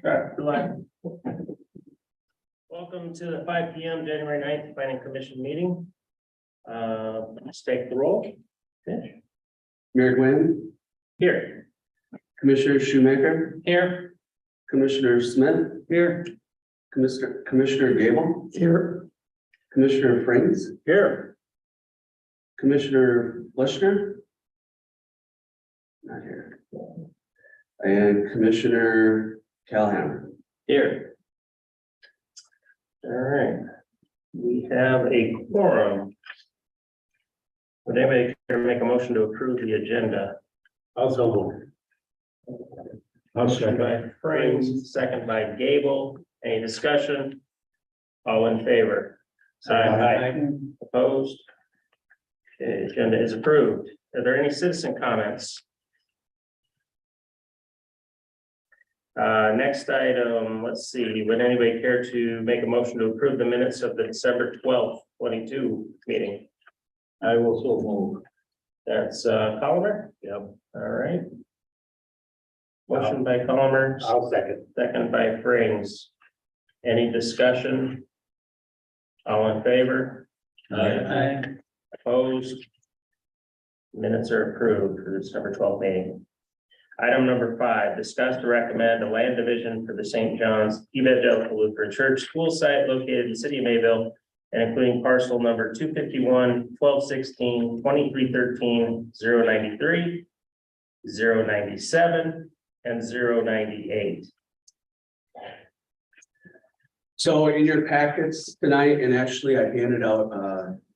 Welcome to the 5 p.m. January 9th Planning Commission meeting. Let's take the roll. Finish. Mayor Gwynn, Here. Commissioner Shoemaker, Here. Commissioner Smith, Here. Commissioner Gable, Here. Commissioner Frings, Here. Commissioner Leshner. Not here. And Commissioner Calhammer. Here. All right. We have a quorum. Would anybody care to make a motion to approve the agenda? Also move. Motion by Frings, second by Gable. Any discussion? All in favor? Aye. Opposed? Okay, agenda is approved. Are there any citizen comments? Next item, let's see, would anybody care to make a motion to approve the minutes of the December 12th, 22 meeting? I will so move. That's Colomer? Yep. All right. Motion by Colomer, I'll second. second by Frings. Any discussion? All in favor? Aye. Opposed? Minutes are approved for the December 12th meeting. Item number 5, discuss to recommend a land division for the St. John's Evangelical Lutheran Church school site located in the city of Mayville and including parcel number 251, 1216, 2313, 093, 097, and 098. So in your packets tonight, and actually I handed out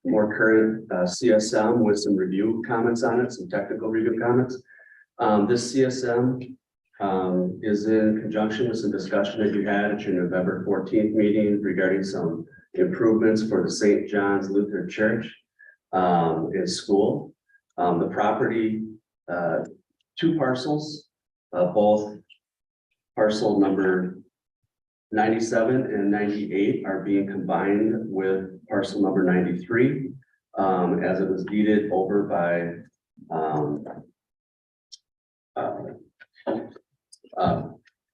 more current CSM with some review comments on it, some technical review comments. This CSM is in conjunction with some discussion that you had at your November 14th meeting regarding some improvements for the St. John's Lutheran Church in school. The property, 2 parcels, both parcel number 97 and 98 are being combined with parcel number 93 as it was deeded over by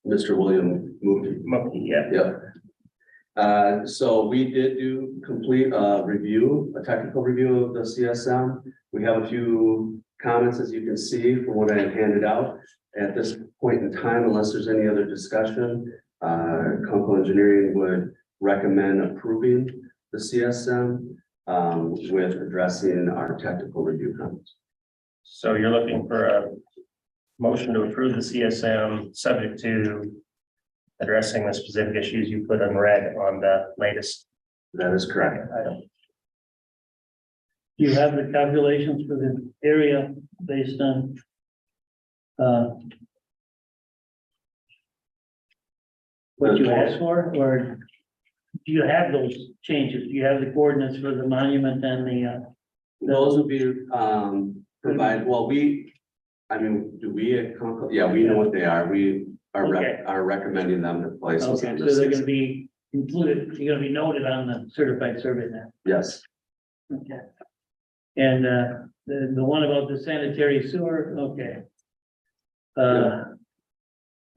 Mr. William Moody. Yeah. Yep. So we did do complete review, a technical review of the CSM. We have a few comments, as you can see, from what I handed out. At this point in time, unless there's any other discussion, Kunkel Engineering would recommend approving the CSM with addressing our technical review comments. So you're looking for a motion to approve the CSM subject to addressing the specific issues you put on red on the latest That is correct. item. Do you have the calculations for the area based on what you asked for, or do you have those changes? Do you have the coordinates for the monument and the Those would be provided, well, do we at Kunkel? Yeah, we know what they are. We Okay. are recommending them to place. those okay, on so the they're gonna CSM. be included, you're gonna be noted on the certified survey then? Yes, Okay. And the one about the sanitary sewer, okay.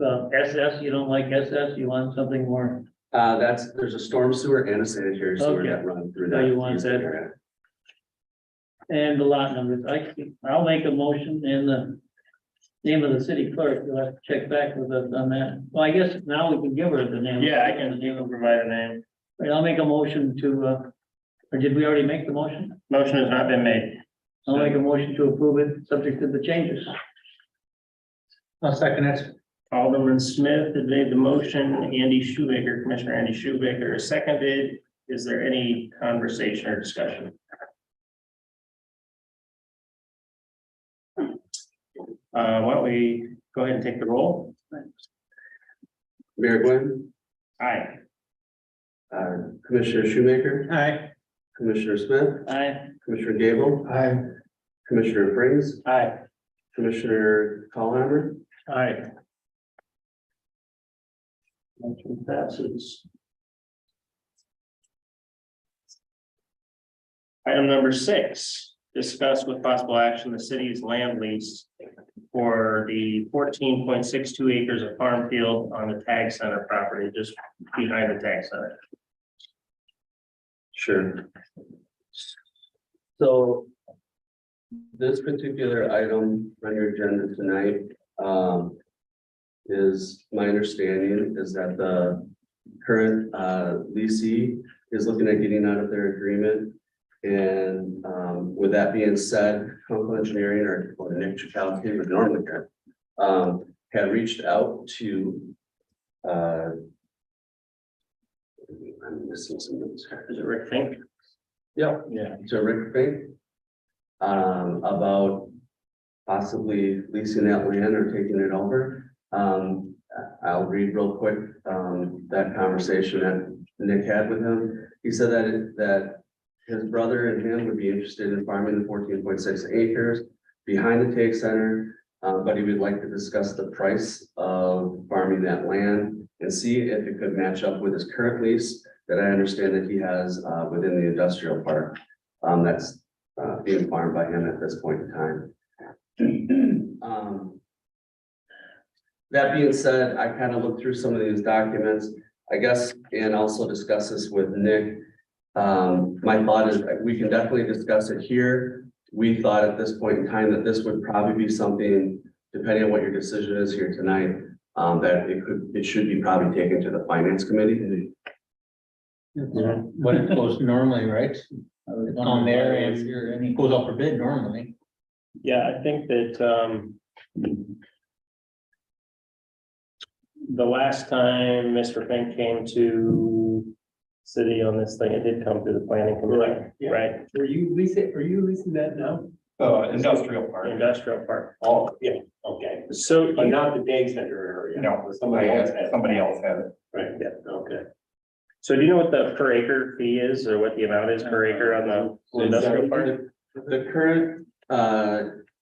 SS, you don't like SS, you want something more, there's a storm sewer and a sanitary sewer Okay. that run through So that. you want that. area. and the lot numbers, I'll make a motion in the name of the city clerk, you'll have to check back with us on that. Well, I guess now we can give her the name. Yeah, I can, you can provide a name. Right, I'll make a motion to, or did we already make the motion? Motion has not been made. I'll make a motion to approve it, subject to the changes. I'll second it. Alderman Smith had made the motion. Andy Shoemaker, Commissioner Andy Shoemaker has seconded. Is there any conversation or discussion? Why don't we go ahead and take the roll? Mayor Gwynn, Aye. Commissioner Shoemaker, Aye. Commissioner Smith, Aye. Commissioner Gable, Aye. Commissioner Frings, Aye. Commissioner Colhammer. Aye. Motion passes. Item number 6, discuss with possible action the city's land lease for the 14.62 acres of farm field on the Tag Center property, just behind the Tag Center. Sure. So this particular item on your agenda tonight, is my understanding is that the current, leasee is looking at getting out of their agreement. And, with that being said, Coastal Engineering or Nick Chakowski, who's normally here, had reached out to, I'm missing some notes here. Is it Rick Fink? Yeah, Yeah. to Rick Fink. About possibly leasing that land or taking it over. I'll read real quick, that conversation that Nick had with him. He said that his brother and him would be interested in farming the 14.6 acres behind the Take Center. But he would like to discuss the price of farming that land and see if it could match up with his current lease that I understand that he has, within the industrial park. That's being farmed by him at this point in time. That being said, I kind of looked through some of these documents, I guess, and also discuss this with Nick. My thought is we can definitely discuss it here. We thought at this point in time that this would probably be something, depending on what your decision is here tonight, that it should be probably taken to the finance committee. What it goes normally, right? On there and it goes out for bid normally. Yeah, I think that, the last time Mr. Fink came to city on this thing, it did come through the planning commission, right? Are you leasing that now? Industrial park. Industrial park. Oh, yeah, okay, So, but not the day center area. No, Somebody else has it. somebody else had it. Right, yeah, okay. so do you know what the per acre fee is or what the amount is per acre on the industrial park? The current,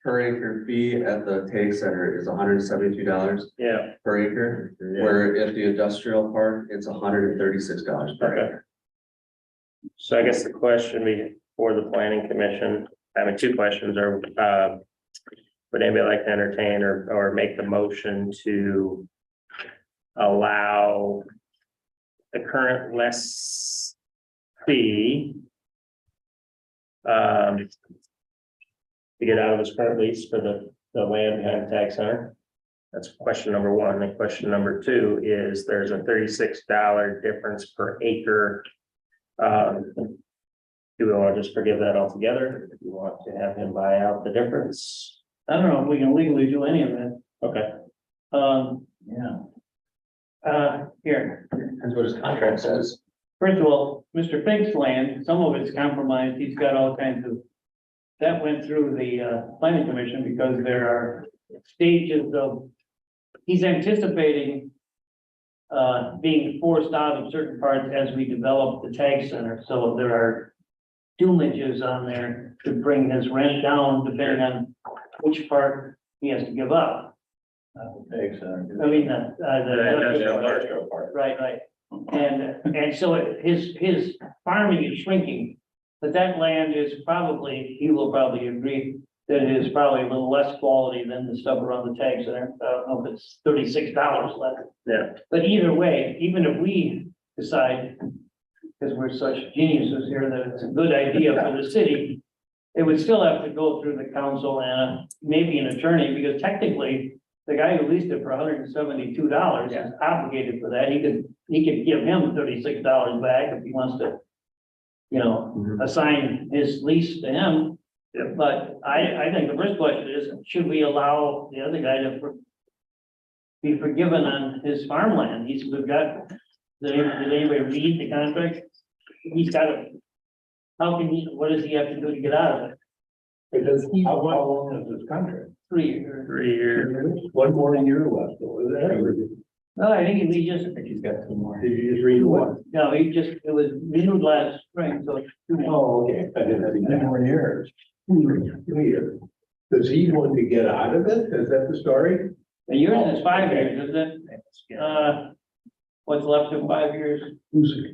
per acre fee at the Take Center is $172 Yeah, per acre, where at the industrial park, it's $136 per okay. acre. So I guess the question before the planning commission, I mean, two questions are, would anybody like to entertain or make the motion to allow the current less fee to get out of his current lease for the land behind the Tag Center? That's question number one. And question number two is there's a $36 difference per acre. Do we want to just forgive that altogether? Do you want to have him buy out the difference? I don't know if we can legally do any of that. Okay, Here, That's what his contract says. first of all, Mr. Fink's land, some of it's compromised, he's got all kinds of. That went through the planning commission because there are stages of, he's anticipating. Being forced out of certain parts as we develop the Tag Center, so there are. Doomages on there to bring his rent down depending on which part he has to give up. I mean, industrial part. right. And so his farming is shrinking, but that land is probably, he will probably agree that it is probably a little less quality than the stuff around the Tag Center. I don't know if it's $36 left. yeah, But either way, even if we decide, because we're such geniuses here, that it's a good idea for the city, it would still have to go through the council and maybe an attorney, because technically, the guy who leased it for $172 is obligated for that. He could give him $36 back if he wants to, assign his lease to him. Yeah. But I think the first question is, should we allow the other guy to be forgiven on his farmland? We've got, did anybody read the contract? He's got to, what does he have to do to get out of it? Because how long is this contract? 3 years. 3 years. One more year left, over there. No, I think he just, He's got 2 more. Did you just read one? no, it was renewed last spring, so it's 2 more. Oh, okay, I didn't have 10 more years. 2 years. Does he want to get out of it? Is that the story? And yours is 5 years, isn't it? what's left in 5 years?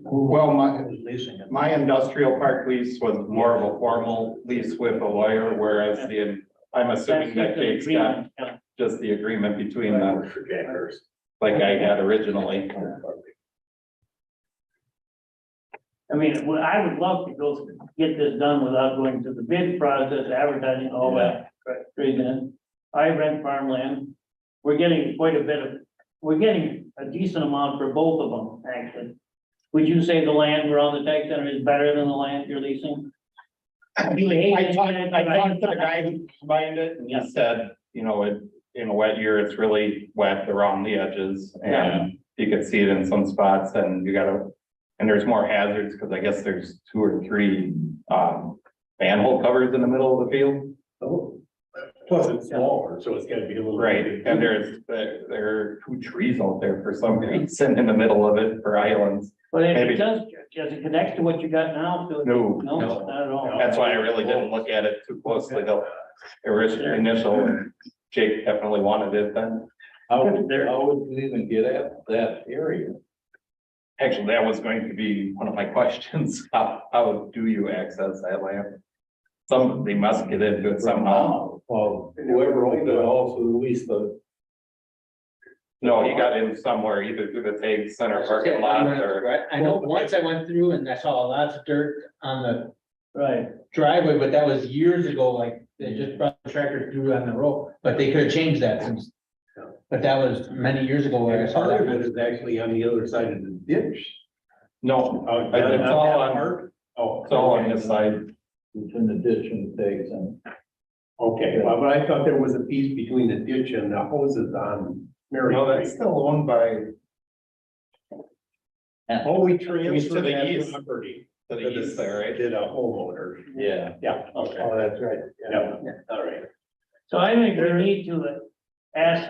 Well, leasing it? my industrial park lease was more of a formal lease with a lawyer, whereas I'm assuming that That's the Jake's got agreement, yeah. just the agreement between them, For Jackers. like I had originally. I mean, well, I would love to go get this done without going through the bid process, advertising, all that craziness. I rent farmland. We're getting we're getting a decent amount for both of them, actually. Would you say the land around the tech center is better than the land you're leasing? I talked to the guy who combined it, and he said, you know, in a wet year, it's really wet around the edges, and you could see it in some spots, and and there's more hazards, because I guess there's 2 or 3 manhole covers in the middle of the field. Oh. Plus it's smaller, so it's gotta be a little. Right, and there are 2 trees out there for some reason in the middle of it for islands. But if Maybe. it does it connect to what you got now? No, No, not at all. that's why I really didn't look at it too closely, though. Initial, Jake definitely wanted it then. How would you even get at that area? Actually, that was going to be one of my questions. How do you access that land? They must get into it somehow. Well, whoever owned it also leased the. No, he got in somewhere, either through the Tag Center parking lot or. I know once I went through and I saw lots of dirt on the Right. driveway, but that was years ago, like, they just brought the tractor through on the road, but they could have changed that since. But that was many years ago where I saw Part of it that. is actually on the other side of the ditch. No, Oh, it's not all that on, part? Oh. it's all on this side. Between the ditch and the pigs and. Okay, well, but I thought there was a piece between the ditch and the hoses on Mary. No, that's Creek. still owned by, Oh, we to transferred the that east. property. to the east there, right? Did a homeowner. Yeah. Yeah, okay. Oh, that's right. Yeah, all right. So I think we need to ask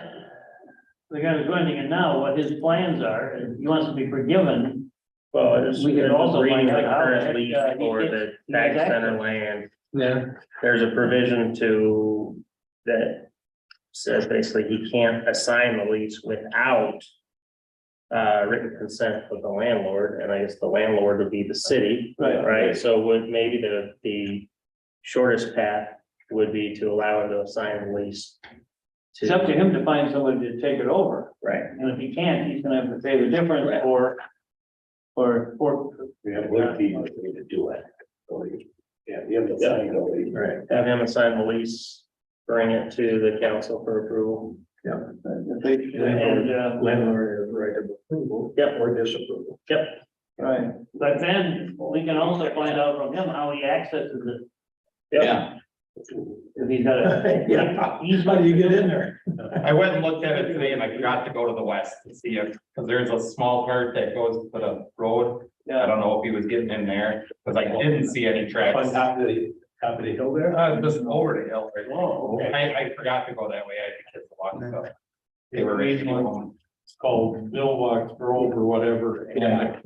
the guy who's running it now what his plans are, and he wants to be forgiven. Well, it's We could also reading find the out how the current heck, lease he for gets- the tax exactly. center land. Yeah. There's a provision that says basically he can't assign the lease without written consent of the landlord, and I guess the landlord would be the city. Right. Right, so would maybe the shortest path would be to allow him to assign the lease. It's up to him to find somebody to take it over, Right, and if he can't, he's gonna have to pay the difference or. We have Lindsay to do it. So, yeah, the other side of it. right, have him assign the lease, bring it to the council for approval. And, Landlord has right of approval. Yep. Or disapproval. Yep, right, but then we can also find out from him how he accesses it, yep. if he's got a. Yeah. He's. How do you get in there? I went and looked at it today and I forgot to go to the west to see it, because there's a small part that goes to the road. I don't know if he was getting in there, because I didn't see any On tracks. top of the hill there? Just over the hill, right? Oh, okay. I forgot to go that way. I had the kids to walk, so. They were ready to go home. It's called Millbox Grove or whatever. Yeah.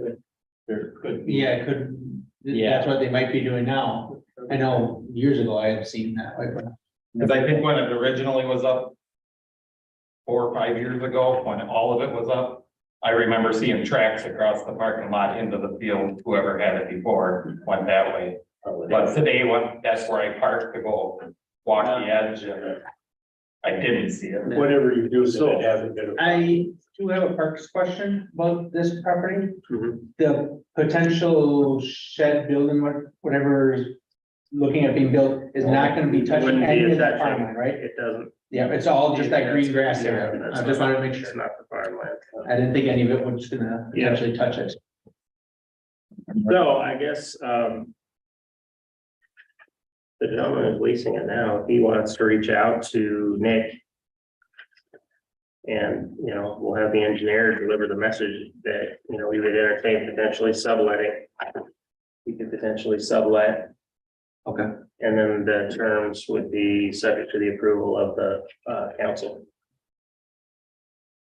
There could be. Yeah, it could, that's what they might be doing now. I know years ago I had seen that, like, Because I think when it originally was up 4 or 5 years ago, when all of it was up, I remember seeing tracks across the parking lot into the field. Whoever had it before went that way. But today, that's where I parked to go walk the edge, and I didn't see it. Whatever you do, So, it hasn't been. I do have a parks question about this property. Mhm. The potential shed building, whatever is looking at being built is not gonna be touching Wouldn't be any of that touching. farmland, right? It doesn't. Yeah, it's all just that green grass Yeah, area. that's I just not- wanted to make It's sure. not the farmland. I didn't think any of it was gonna Yeah. potentially touch it. So I guess, the gentleman who's leasing it now, if he wants to reach out to Nick. And, we'll have the engineer deliver the message that, we would entertain potentially subletting. We could potentially sublet. Okay. And then the terms would be subject to the approval of the, council.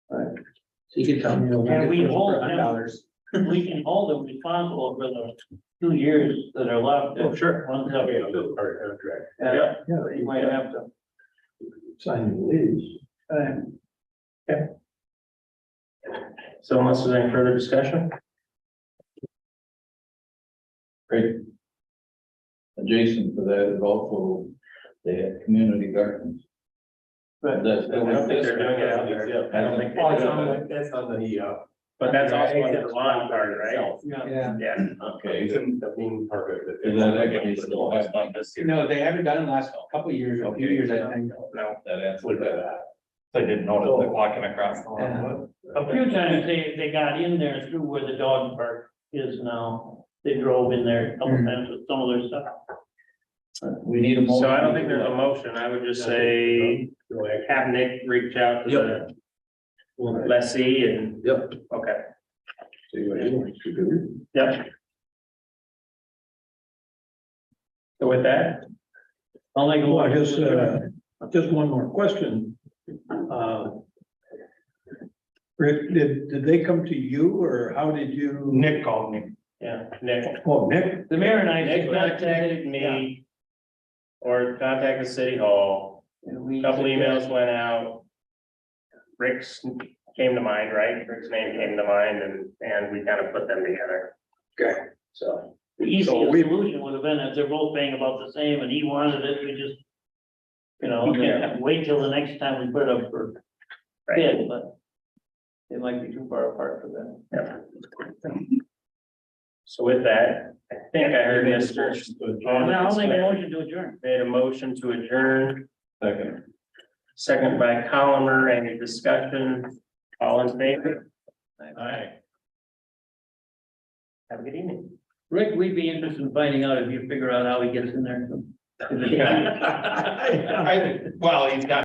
So you can tell me. And we hold them- $100. We can hold them responsible for the 2 years that are left. Oh, sure. One's up. Yeah, the part contract. Yeah, Yeah, you might have to. sign the lease. So unless there's any further discussion, Great. Adjacent to that is also the community gardens. But That's. I don't think they're doing it out there. I don't think Oh, they're it's doing on it. that's on the, But that's also under the lawn part, right? Yeah. Yeah. Okay, it's is in the main part of it. that actually still happening this year? No, they haven't done it in the last couple of years, or a few years, I think. No. That answers that. I didn't notice it walking across the lawn. a few times they got in there through where the dog park is now. They drove in there a couple times with some of their stuff. We need a motion. So I don't think there's a motion. I would just say have Nick reach out to the lessee and, Yep. okay, See what he wants to do. yep. So with that, I'll make a Well, I motion. just one more question. Rick, did they come to you or how did you? Nick called me. yeah, Nick. Oh, Nick, The mayor and I. Nick contacted me or contacted City Hall. A couple emails went out. Rick's came to mind, right? Rick's name came to mind and we kind of put them together. Okay, so. The easiest So we- solution would have been if they're both paying about the same and he wanted it, we just. You know, wait till the next time we put it up for Right. bid, but. It might be too far apart for them. So with that, I think I heard Mr. Now I'll make a motion to adjourn. Made a motion to adjourn, Second. second by Colomer. Any discussion? All in favor? Aye. Have a good evening. Rick, we'd be interested in finding out if you figure out how he gets in there. Well, he's got